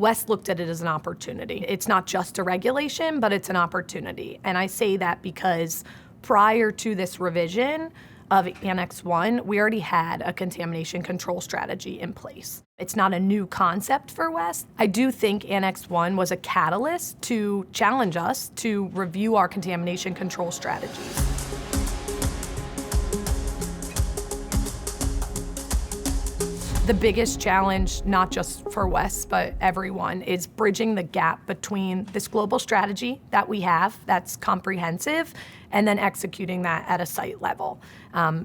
West looked at it as an opportunity. It's not just a regulation, but it's an opportunity. And I say that because prior to this revision of Annex 1, we already had a contamination control strategy in place. It's not a new concept for West. I do think Annex 1 was a catalyst to challenge us to review our contamination control strategies. The biggest challenge, not just for West, but everyone, is bridging the gap between this global strategy that we have that's comprehensive and then executing that at a site level.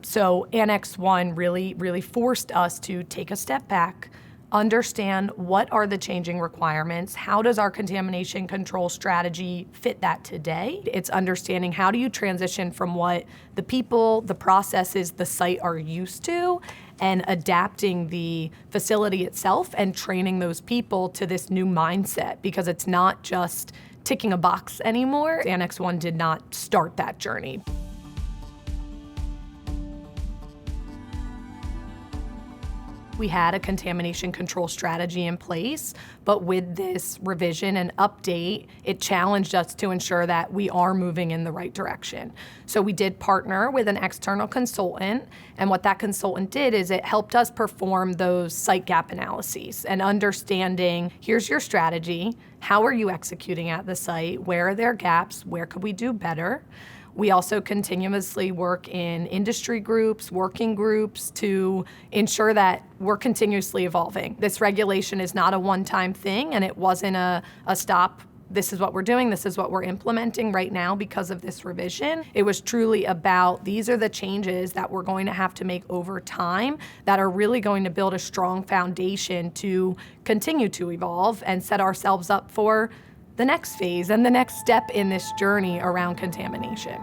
So Annex 1 really forced us to take a step back, understand what are the changing requirements, how does our contamination control strategy fit that today? It's understanding how do you transition from what the people, the processes, the site are used to, and adapting the facility itself and training those people to this new mindset, because it's not just ticking a box anymore. Annex 1 did not start that journey. We had a contamination control strategy in place, but with this revision and update, it challenged us to ensure that we are moving in the right direction. So we did partner with an external consultant, and what that consultant did is it helped us perform those site gap analyses and understanding, here's your strategy, how are you executing at the site, where are there gaps, where could we do better? We also continuously work in industry groups, working groups to ensure that we're continuously evolving. This regulation is not a one-time thing, and it wasn't a stop. This is what we're doing, this is what we're implementing right now because of this revision. It was truly about, these are the changes that we're going to have to make over time that are really going to build a strong foundation to continue to evolve and set ourselves up for the next phase and the next step in this journey around contamination.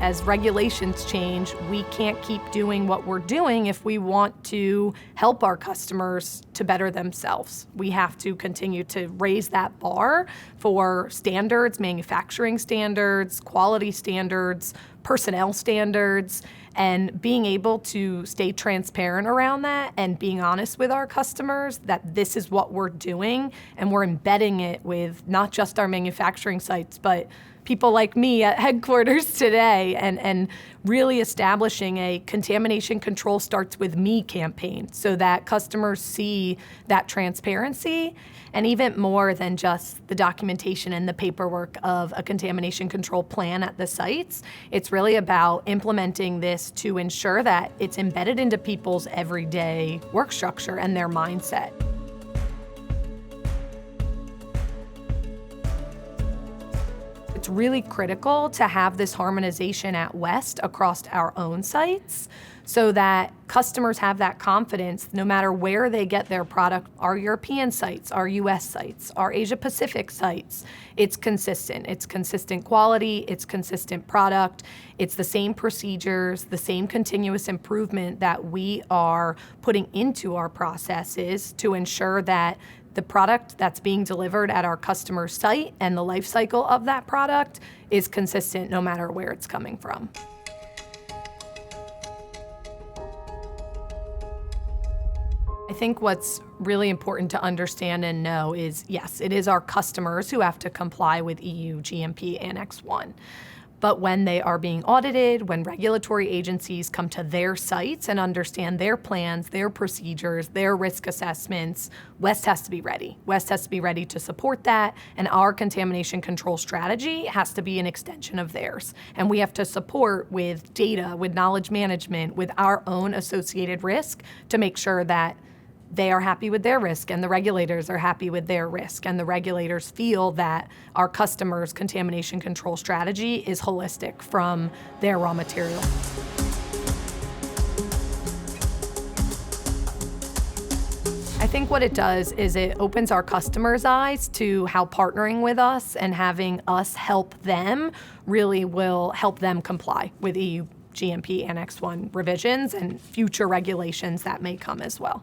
As regulations change, we can't keep doing what we're doing if we want to help our customers to better themselves. We have to continue to raise that bar for standards, manufacturing standards, quality standards, personnel standards, and being able to stay transparent around that and being honest with our customers that this is what we're doing, and we're embedding it with not just our manufacturing sites, but people like me at headquarters today, and really establishing a contamination control starts with me campaign so that customers see that transparency, and even more than just the documentation and the paperwork of a contamination control plan at the sites. It's really about implementing this to ensure that it's embedded into people's everyday work structure and their mindset. It's really critical to have this harmonization at West across our own sites so that customers have that confidence no matter where they get their product, our European sites, our US sites, our Asia Pacific sites. It's consistent. It's consistent quality, it's consistent product, it's the same procedures, the same continuous improvement that we are putting into our processes to ensure that the product that's being delivered at our customer site and the life cycle of that product is consistent no matter where it's coming from. I think what's really important to understand and know is, yes, it is our customers who have to comply with EU GMP Annex 1. But when they are being audited, when regulatory agencies come to their sites and understand their plans, their procedures, their risk assessments, West has to be ready. West has to be ready to support that, and our contamination control strategy has to be an extension of theirs. And we have to support with data, with knowledge management, with our own associated risk to make sure that they are happy with their risk and the regulators are happy with their risk, and the regulators feel that our customers' contamination control strategy is holistic from their raw material. I think what it does is it opens our customers' eyes to how partnering with us and having us help them really will help them comply with EU GMP Annex 1 revisions and future regulations that may come as well.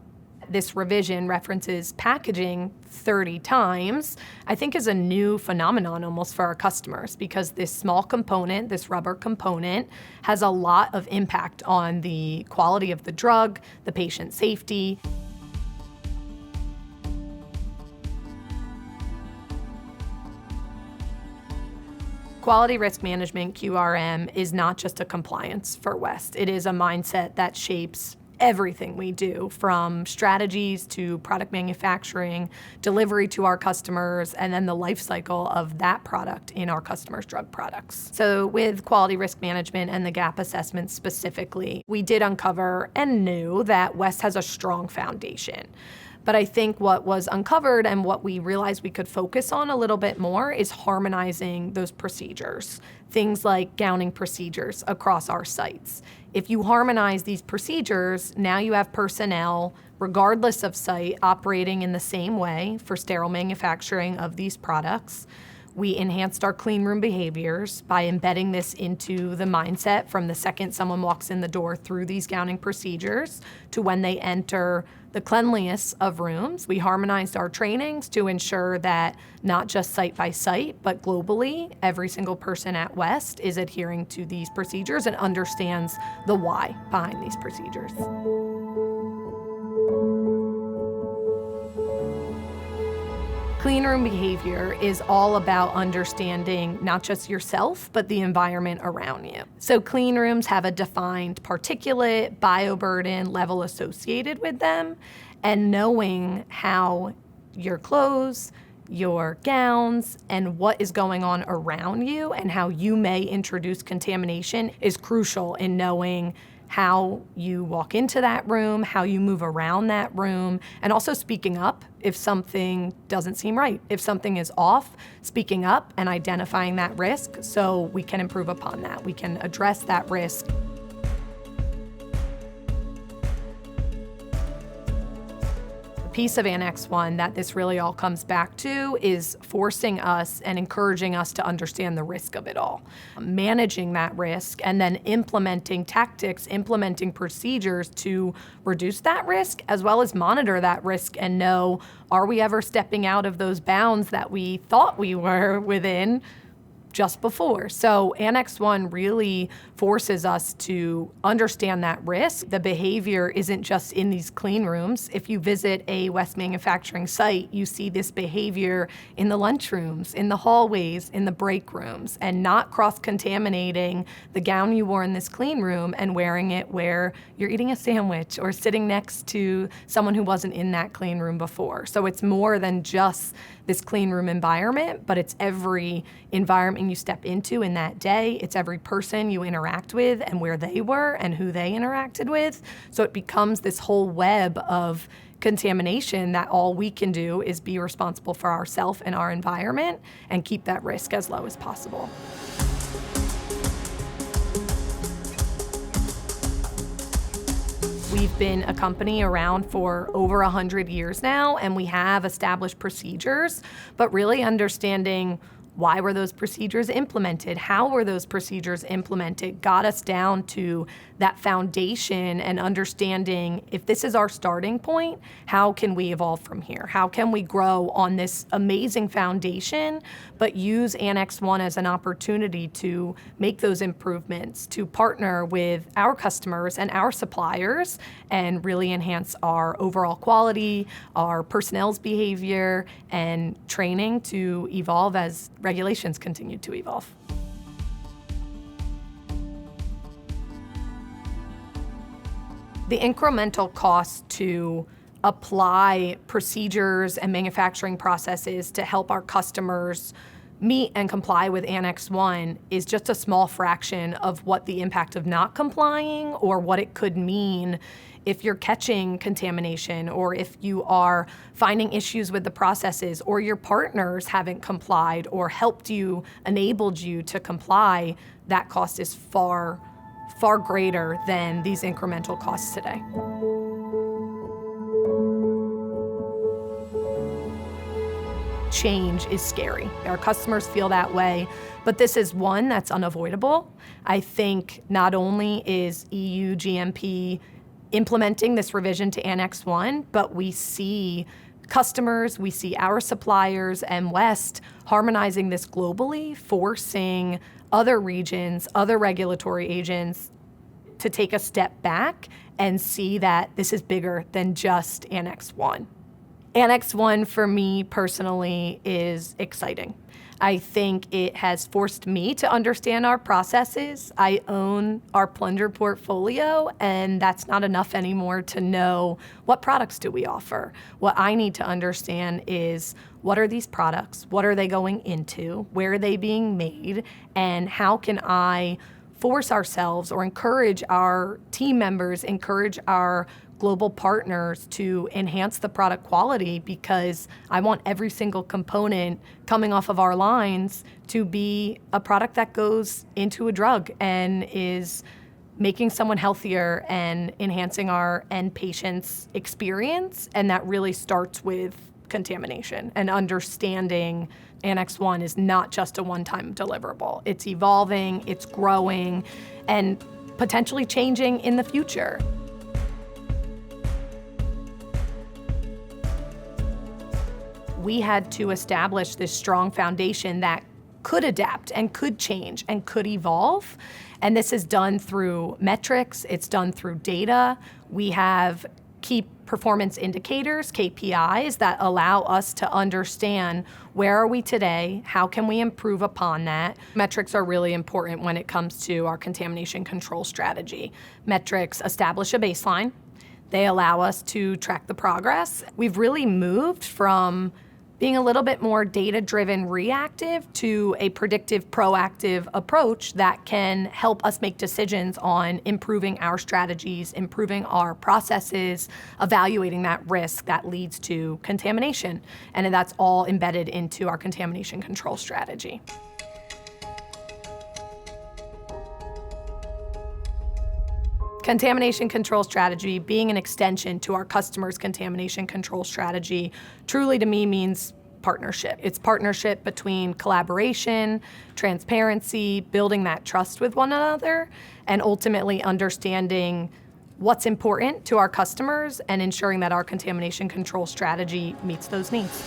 that this revision references packaging 30 times, I think is a new phenomenon almost for our customers, because this small component, this rubber component, has a lot of impact on the quality of the drug, the patient safety. Quality risk management, QRM, is not just a compliance for West. It is a mindset that shapes everything we do, from strategies to product manufacturing, delivery to our customers, and then the life cycle of that product in our customers' drug products. So with quality risk management and the gap assessment specifically, we did uncover and knew that West has a strong foundation. But I think what was uncovered and what we realized we could focus on a little bit more is harmonizing those procedures, things like gowning procedures across our sites. If you harmonize these procedures, now you have personnel, regardless of site, operating in the same way for sterile manufacturing of these products. We enhanced our clean room behaviors by embedding this into the mindset from the second someone walks in the door through these gowning procedures to when they enter the cleanliness of rooms. We harmonized our trainings to ensure that not just site by site, but globally, every single person at West is adhering to these procedures and understands the why behind these procedures. Clean room behavior is all about understanding not just yourself, but the environment around you. So clean rooms have a defined particulate, bioburden level associated with them, and knowing how your clothes, your gowns, and what is going on around you and how you may introduce contamination is crucial in knowing how you walk into that room, how you move around that room, and also speaking up if something doesn't seem right. If something is off, speaking up and identifying that risk so we can improve upon that. We can address that risk. Piece of Annex 1 that this really all comes back to is forcing us and encouraging us to understand the risk of it all. Managing that risk and then implementing tactics, implementing procedures to reduce that risk, as well as monitor that risk and know, are we ever stepping out of those bounds that we thought we were within just before? So Annex 1 really forces us to understand that risk. The behavior isn't just in these clean rooms. If you visit a West manufacturing site, you see this behavior in the lunchrooms, in the hallways, in the break rooms, and not cross-contaminating the gown you wore in this clean room and wearing it where you're eating a sandwich or sitting next to someone who wasn't in that clean room before. So it's more than just this clean room environment, but it's every environment you step into in that day. It's every person you interact with and where they were and who they interacted with. So it becomes this whole web of contamination that all we can do is be responsible for ourselves and our environment and keep that risk as low as possible. We've been a company around for over 100 years now, and we have established procedures, but really understanding why were those procedures implemented, how were those procedures implemented, got us down to that foundation and understanding if this is our starting point, how can we evolve from here? How can we grow on this amazing foundation, but use Annex 1 as an opportunity to make those improvements, to partner with our customers and our suppliers and really enhance our overall quality, our personnel's behavior, and training to evolve as regulations continue to evolve. The incremental cost to apply procedures and manufacturing processes to help our customers meet and comply with Annex 1 is just a small fraction of what the impact of not complying or what it could mean if you're catching contamination or if you are finding issues with the processes or your partners haven't complied or helped you, enabled you to comply. That cost is far greater than these incremental costs today. Change is scary. Our customers feel that way, but this is one that's unavoidable. I think not only is EU GMP implementing this revision to Annex 1, but we see customers, we see our suppliers and West harmonizing this globally, forcing other regions, other regulatory agents to take a step back and see that this is bigger than just Annex 1. Annex 1 for me personally is exciting. I think it has forced me to understand our processes. I own our plunger portfolio, and that's not enough anymore to know what products do we offer. What I need to understand is what are these products, what are they going into, where are they being made, and how can I force ourselves or encourage our team members, encourage our global partners to enhance the product quality, because I want every single component coming off of our lines to be a product that goes into a drug and is making someone healthier and enhancing our end patient's experience. And that really starts with contamination and understanding Annex 1 is not just a one-time deliverable. It's evolving, it's growing, and potentially changing in the future. We had to establish this strong foundation that could adapt and could change and could evolve. And this is done through metrics, it's done through data. We have key performance indicators, KPIs, that allow us to understand where are we today, how can we improve upon that. Metrics are really important when it comes to our contamination control strategy. Metrics establish a baseline. They allow us to track the progress. We've really moved from being a little bit more data-driven reactive to a predictive proactive approach that can help us make decisions on improving our strategies, improving our processes, evaluating that risk that leads to contamination. And that's all embedded into our contamination control strategy. Contamination control strategy being an extension to our customers' contamination control strategy truly to me means partnership. It's partnership between collaboration, transparency, building that trust with one another, and ultimately understanding what's important to our customers and ensuring that our contamination control strategy meets those needs.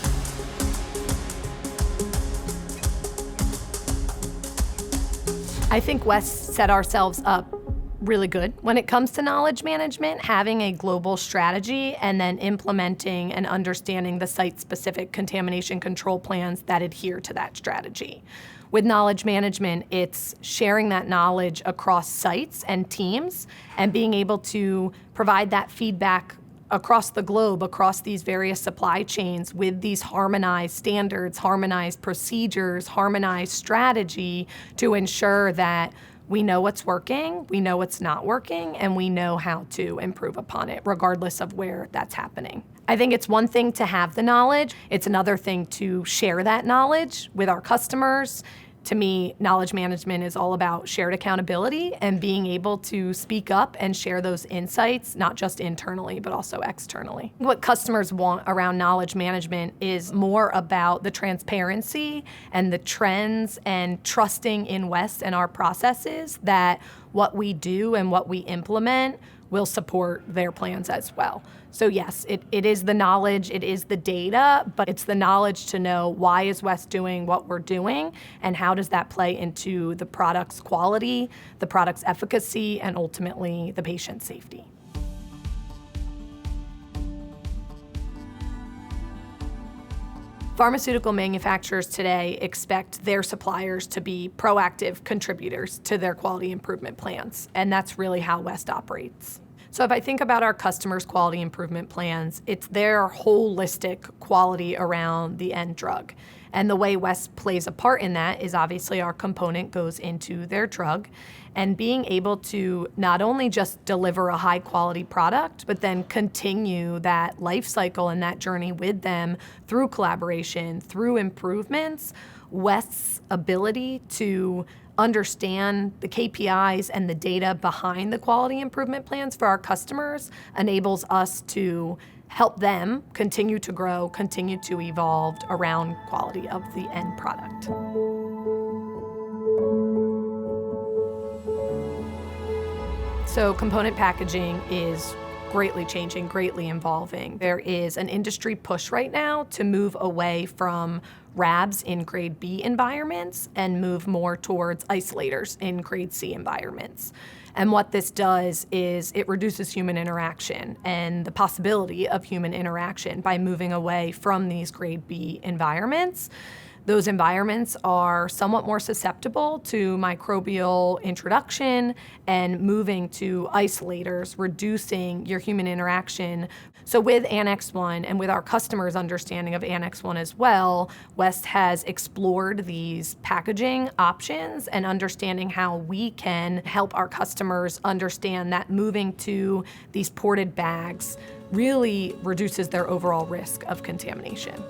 I think West set ourselves up really good when it comes to knowledge management, having a global strategy and then implementing and understanding the site-specific contamination control plans that adhere to that strategy. With knowledge management, it's sharing that knowledge across sites and teams and being able to provide that feedback across the globe, across these various supply chains with these harmonized standards, harmonized procedures, harmonized strategy to ensure that we know what's working, we know what's not working, and we know how to improve upon it, regardless of where that's happening. I think it's one thing to have the knowledge, it's another thing to share that knowledge with our customers. To me, knowledge management is all about shared accountability and being able to speak up and share those insights, not just internally, but also externally. What customers want around knowledge management is more about the transparency and the trends and trusting in West and our processes that what we do and what we implement will support their plans as well. So yes, it is the knowledge, it is the data, but it's the knowledge to know why is West doing what we're doing and how does that play into the product's quality, the product's efficacy, and ultimately the patient's safety. Pharmaceutical manufacturers today expect their suppliers to be proactive contributors to their quality improvement plans, and that's really how West operates. So if I think about our customers' quality improvement plans, it's their holistic quality around the end drug. And the way West plays a part in that is obviously our component goes into their drug, and being able to not only just deliver a high quality product, but then continue that life cycle and that journey with them through collaboration, through improvements. West's ability to understand the KPIs and the data behind the quality improvement plans for our customers enables us to help them continue to grow, continue to evolve around quality of the end product. So component packaging is greatly changing, greatly evolving. There is an industry push right now to move away from RABs in grade B environments and move more towards isolators in grade C environments. And what this does is it reduces human interaction and the possibility of human interaction by moving away from these grade B environments. Those environments are somewhat more susceptible to microbial introduction, and moving to isolators, reducing your human interaction. So with Annex 1 and with our customers' understanding of Annex 1 as well, West has explored these packaging options and understanding how we can help our customers understand that moving to these ported bags really reduces their overall risk of contamination.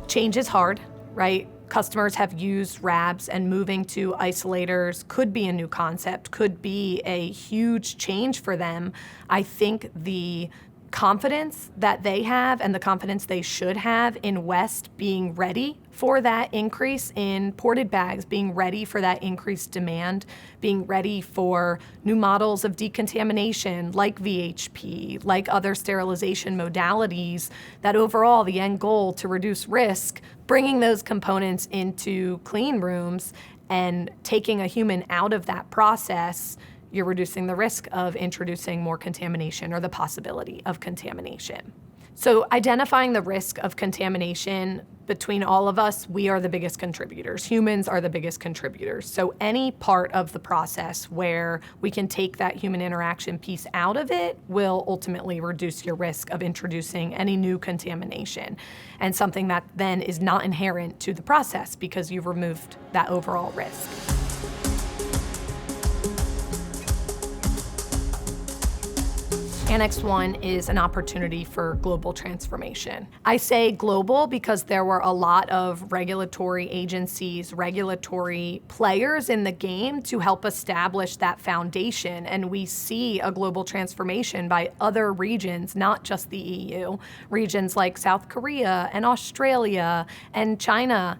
Change is hard, right? Customers have used RABs, and moving to isolators could be a new concept, could be a huge change for them. I think the confidence that they have and the confidence they should have in West being ready for that increase in ported bags, being ready for that increased demand, being ready for new models of decontamination like VHP, like other sterilization modalities, that overall the end goal to reduce risk, bringing those components into clean rooms and taking a human out of that process, you're reducing the risk of introducing more contamination or the possibility of contamination. So identifying the risk of contamination, between all of us, we are the biggest contributors. Humans are the biggest contributors. So any part of the process where we can take that human interaction piece out of it will ultimately reduce your risk of introducing any new contamination, and something that then is not inherent to the process because you've removed that overall risk. Annex 1 is an opportunity for global transformation. I say global because there were a lot of regulatory agencies, regulatory players in the game to help establish that foundation, and we see a global transformation by other regions, not just the EU. Regions like South Korea and Australia and China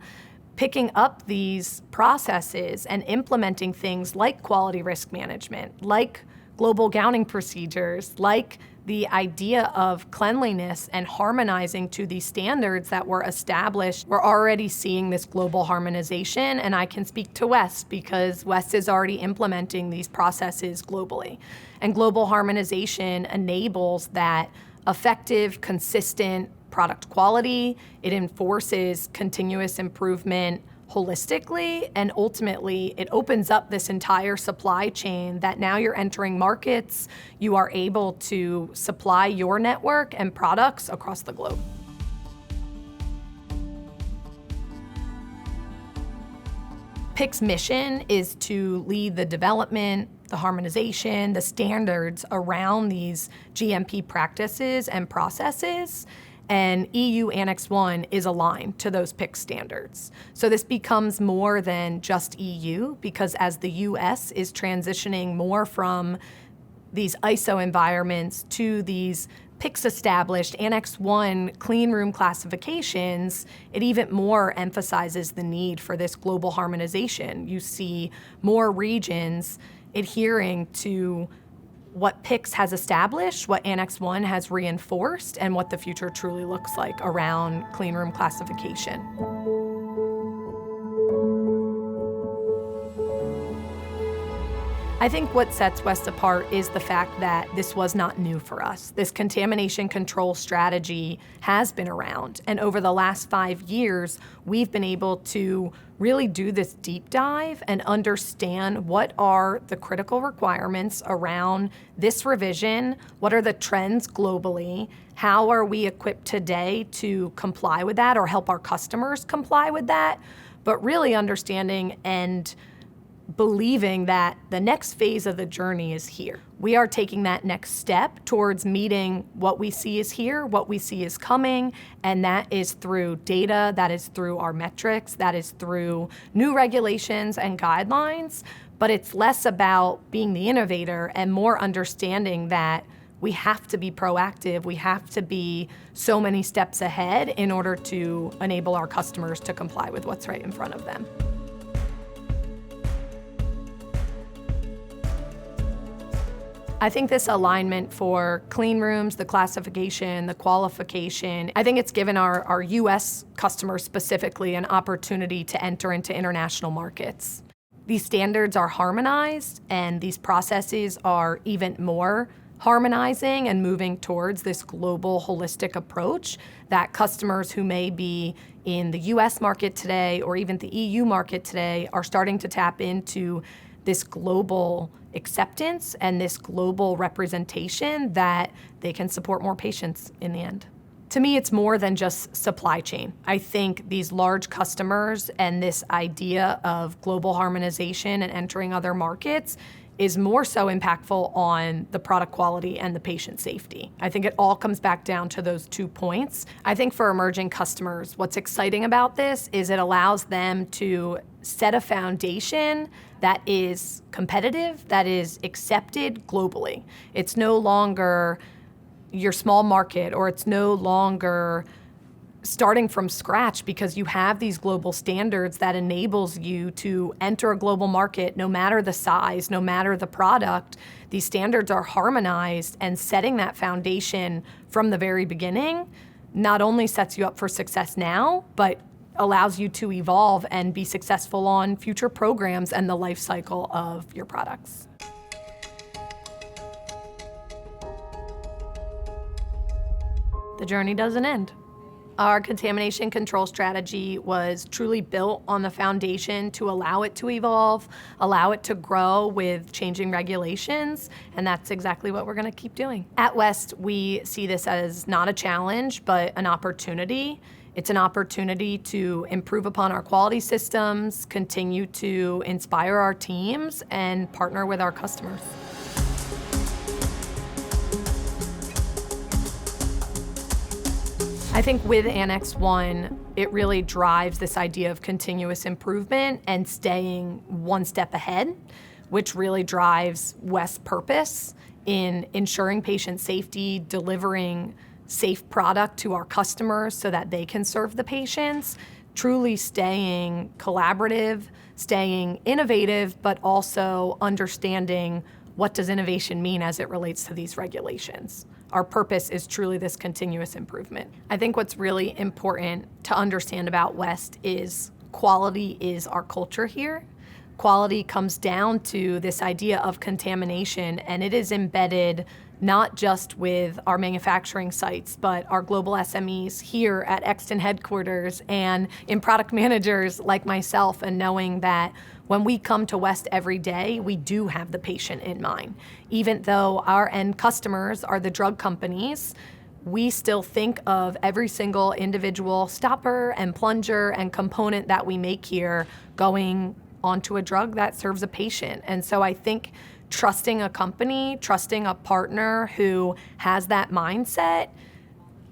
picking up these processes and implementing things like quality risk management, like global gowning procedures, like the idea of cleanliness and harmonizing to these standards that were established. We're already seeing this global harmonization, and I can speak to West because West is already implementing these processes globally. And global harmonization enables that effective, consistent product quality. It enforces continuous improvement holistically, and ultimately it opens up this entire supply chain that now you're entering markets, you are able to supply your network and products across the globe. PIC's mission is to lead the development, the harmonization, the standards around these GMP practices and processes. And EU Annex 1 is aligned to those PIC standards. So this becomes more than just EU, because as the US is transitioning more from these ISO environments to these PIC's established Annex 1 clean room classifications, it even more emphasizes the need for this global harmonization. You see more regions adhering to what PIC's has established, what Annex 1 has reinforced, and what the future truly looks like around clean room classification. I think what sets West apart is the fact that this was not new for us. This contamination control strategy has been around, and over the last 5 years, we've been able to really do this deep dive and understand what are the critical requirements around this revision, what are the trends globally, how are we equipped today to comply with that or help our customers comply with that, but really understanding and believing that the next phase of the journey is here. We are taking that next step towards meeting what we see is here, what we see is coming, and that is through data, that is through our metrics, that is through new regulations and guidelines, but it's less about being the innovator and more understanding that we have to be proactive, we have to be so many steps ahead in order to enable our customers to comply with what's right in front of them. I think this alignment for clean rooms, the classification, the qualification, I think it's given our US customers specifically an opportunity to enter into international markets. These standards are harmonized and these processes are even more harmonizing and moving towards this global holistic approach that customers who may be in the US market today or even the EU market today are starting to tap into this global acceptance and this global representation that they can support more patients in the end. To me, it's more than just supply chain. I think these large customers and this idea of global harmonization and entering other markets is more so impactful on the product quality and the patient safety. I think it all comes back down to those 2 points. I think for emerging customers, what's exciting about this is it allows them to set a foundation that is competitive, that is accepted globally. It's no longer your small market, or it's no longer starting from scratch because you have these global standards that enables you to enter a global market no matter the size, no matter the product. These standards are harmonized, and setting that foundation from the very beginning not only sets you up for success now, but allows you to evolve and be successful on future programs and the life cycle of your products. The journey doesn't end. Our contamination control strategy was truly built on the foundation to allow it to evolve, allow it to grow with changing regulations, and that's exactly what we're going to keep doing. At West, we see this as not a challenge, but an opportunity. It's an opportunity to improve upon our quality systems, continue to inspire our teams, and partner with our customers. I think with Annex 1, it really drives this idea of continuous improvement and staying one step ahead, which really drives West's purpose in ensuring patient safety, delivering safe product to our customers so that they can serve the patients, truly staying collaborative, staying innovative, but also understanding what does innovation mean as it relates to these regulations. Our purpose is truly this continuous improvement. I think what's really important to understand about West is quality is our culture here. Quality comes down to this idea of contamination, and it is embedded not just with our manufacturing sites, but our global SMEs here at Exton headquarters and in product managers like myself, and knowing that when we come to West every day, we do have the patient in mind. Even though our end customers are the drug companies, we still think of every single individual stopper and plunger and component that we make here going onto a drug that serves a patient. And so I think trusting a company, trusting a partner who has that mindset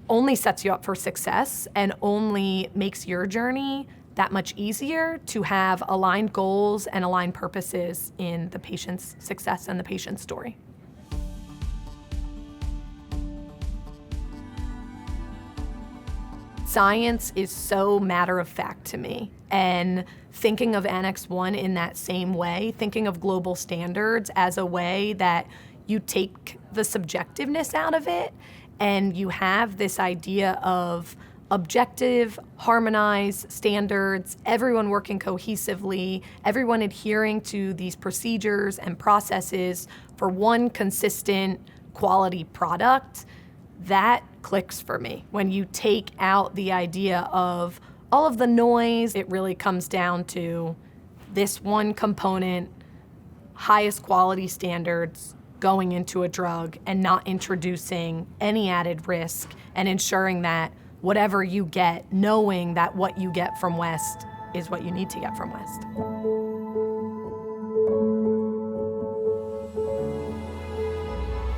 only sets you up for success and only makes your journey that much easier to have aligned goals and aligned purposes in the patient's success and the patient's story. Science is so matter of fact to me, and thinking of Annex 1 in that same way, thinking of global standards as a way that you take the subjectiveness out of it and you have this idea of objective, harmonized standards, everyone working cohesively, everyone adhering to these procedures and processes for one consistent quality product, that clicks for me. When you take out the idea of all of the noise, it really comes down to this one component, highest quality standards going into a drug and not introducing any added risk, and ensuring that whatever you get, knowing that what you get from West is what you need to get from West.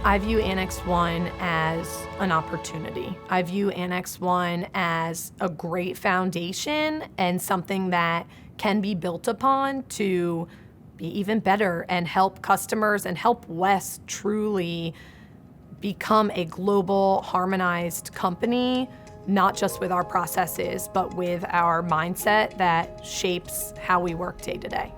I view Annex 1 as an opportunity. I view Annex 1 as a great foundation and something that can be built upon to be even better and help customers and help West truly become a global, harmonized company, not just with our processes, but with our mindset that shapes how we work day to day.